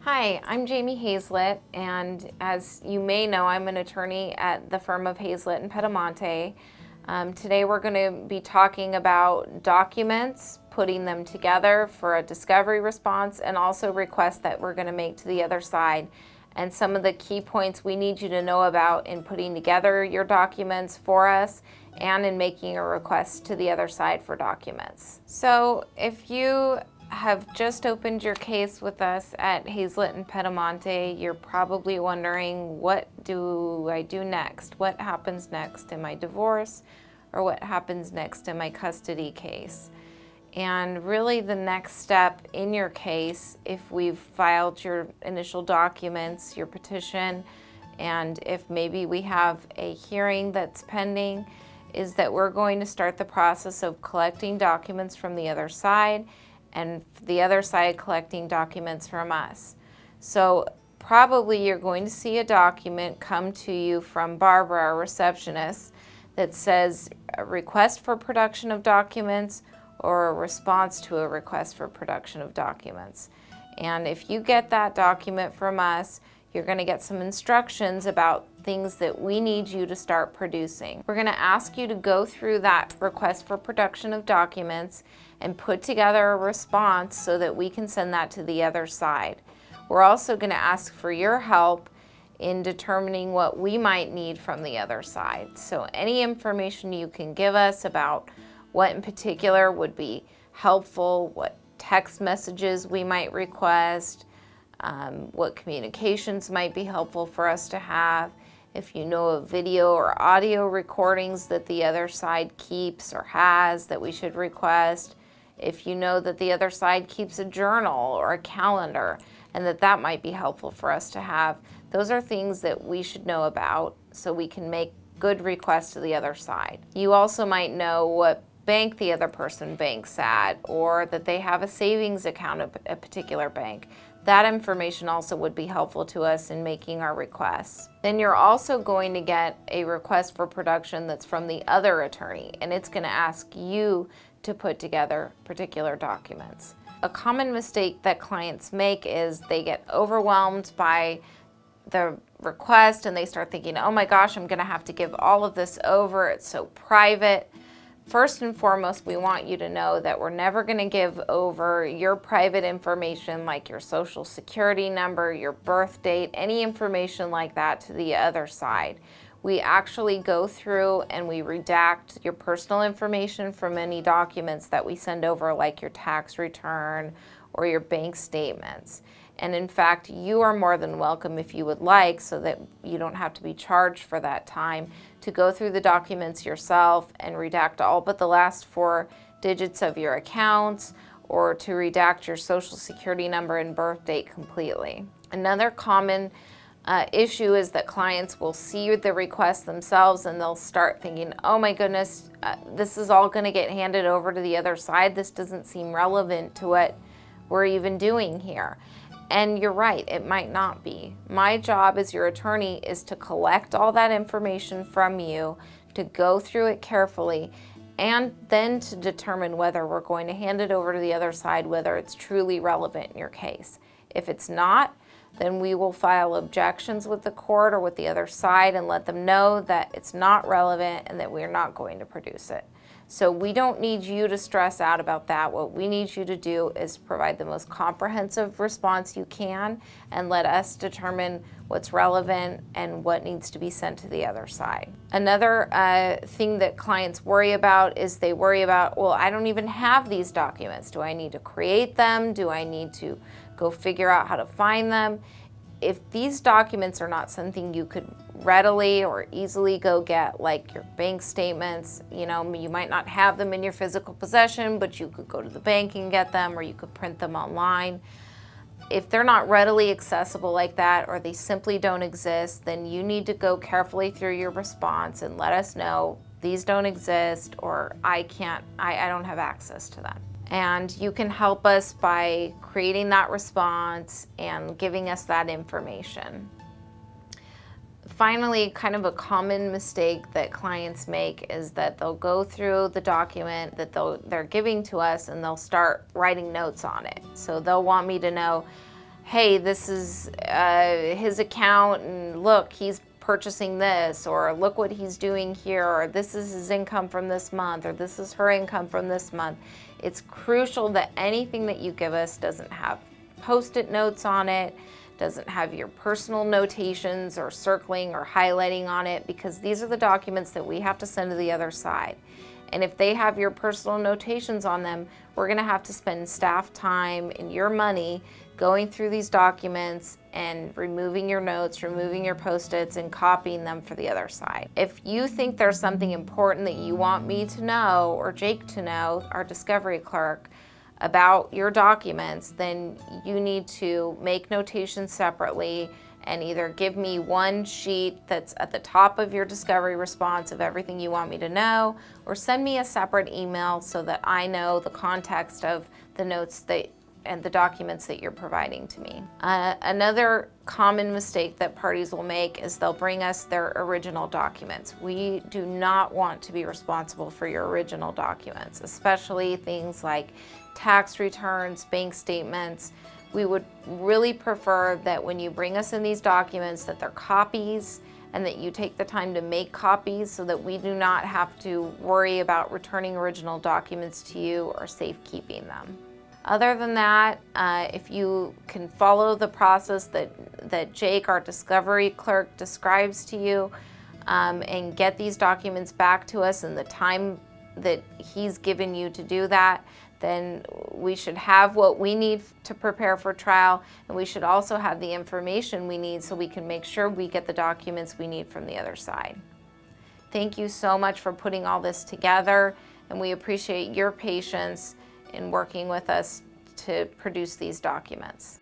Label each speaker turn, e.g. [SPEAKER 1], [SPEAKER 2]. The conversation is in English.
[SPEAKER 1] Hi, I'm Jamie Hazlett, and as you may know, I'm an attorney at the firm of Hazlett and Pedemonte. Today we're going to be talking about documents, putting them together for a discovery response, and also requests that we're going to make to the other side, and some of the key points we need you to know about in putting together your documents for us and in making a request to the other side for documents. So if you have just opened your case with us at Hazlett and Pedemonte, you're probably wondering, what do I do next? What happens next in my divorce, or what happens next in my custody case? And really the next step in your case, if we've filed your initial documents, your petition, and if maybe we have a hearing that's pending, is that we're going to start the process of collecting documents from the other side, and the other side collecting documents from us. So probably you're going to see a document come to you from Barbara, our receptionist, that says a request for production of documents or a response to a request for production of documents. And if you get that document from us, you're going to get some instructions about things that we need you to start producing. We're going to ask you to go through that request for production of documents and put together a response so that we can send that to the other side. We're also going to ask for your help in determining what we might need from the other side. So any information you can give us about what in particular would be helpful, what text messages we might request, what communications might be helpful for us to have. If you know of video or audio recordings that the other side keeps or has that we should request. If you know that the other side keeps a journal or a calendar and that might be helpful for us to have. Those are things that we should know about so we can make good requests to the other side. You also might know what bank the other person banks at, or that they have a savings account at a particular bank. That information also would be helpful to us in making our requests. Then you're also going to get a request for production that's from the other attorney, and it's going to ask you to put together particular documents. A common mistake that clients make is they get overwhelmed by the request and they start thinking, oh my gosh, I'm going to have to give all of this over. It's so private. First and foremost, we want you to know that we're never going to give over your private information like your social security number, your birth date, any information like that to the other side. We actually go through and we redact your personal information from any documents that we send over, like your tax return or your bank statements. And in fact, you are more than welcome, if you would like, so that you don't have to be charged for that time, to go through the documents yourself and redact all but the last 4 digits of your accounts, or to redact your social security number and birth date completely. Another common issue is that clients will see the request themselves and they'll start thinking, oh my goodness, this is all going to get handed over to the other side. This doesn't seem relevant to what we're even doing here. And you're right, it might not be. My job as your attorney is to collect all that information from you, to go through it carefully, and then to determine whether we're going to hand it over to the other side, whether it's truly relevant in your case. If it's not, then we will file objections with the court or with the other side and let them know that it's not relevant and that we're not going to produce it. So we don't need you to stress out about that. What we need you to do is provide the most comprehensive response you can and let us determine what's relevant and what needs to be sent to the other side. Another thing that clients worry about is they worry about, well, I don't even have these documents. Do I need to create them? Do I need to go figure out how to find them? If these documents are not something you could readily or easily go get, like your bank statements, you might not have them in your physical possession, but you could go to the bank and get them, or you could print them online. If they're not readily accessible like that, or they simply don't exist, then you need to go carefully through your response and let us know these don't exist, or I don't have access to them. And you can help us by creating that response and giving us that information. Finally, kind of a common mistake that clients make is that they'll go through the document that they're giving to us and they'll start writing notes on it. So they'll want me to know, hey, this is his account, and look, he's purchasing this, or look what he's doing here, or this is his income from this month, or this is her income from this month. It's crucial that anything that you give us doesn't have Post-it notes on it, doesn't have your personal notations or circling or highlighting on it, because these are the documents that we have to send to the other side. And if they have your personal notations on them, we're going to have to spend staff time and your money going through these documents and removing your notes, removing your Post-its, and copying them for the other side. If you think there's something important that you want me to know, or Jake to know, our discovery clerk, about your documents, then you need to make notations separately and either give me one sheet that's at the top of your discovery response of everything you want me to know, or send me a separate email so that I know the context of the notes and the documents that you're providing to me. Another common mistake that parties will make is they'll bring us their original documents. We do not want to be responsible for your original documents, especially things like tax returns, bank statements. We would really prefer that when you bring us in these documents that they're copies, and that you take the time to make copies so that we do not have to worry about returning original documents to you or safekeeping them. Other than that, if you can follow the process that Jake, our discovery clerk, describes to you, and get these documents back to us in the time that he's given you to do that, then we should have what we need to prepare for trial, and we should also have the information we need so we can make sure we get the documents we need from the other side. Thank you so much for putting all this together, and we appreciate your patience in working with us to produce these documents.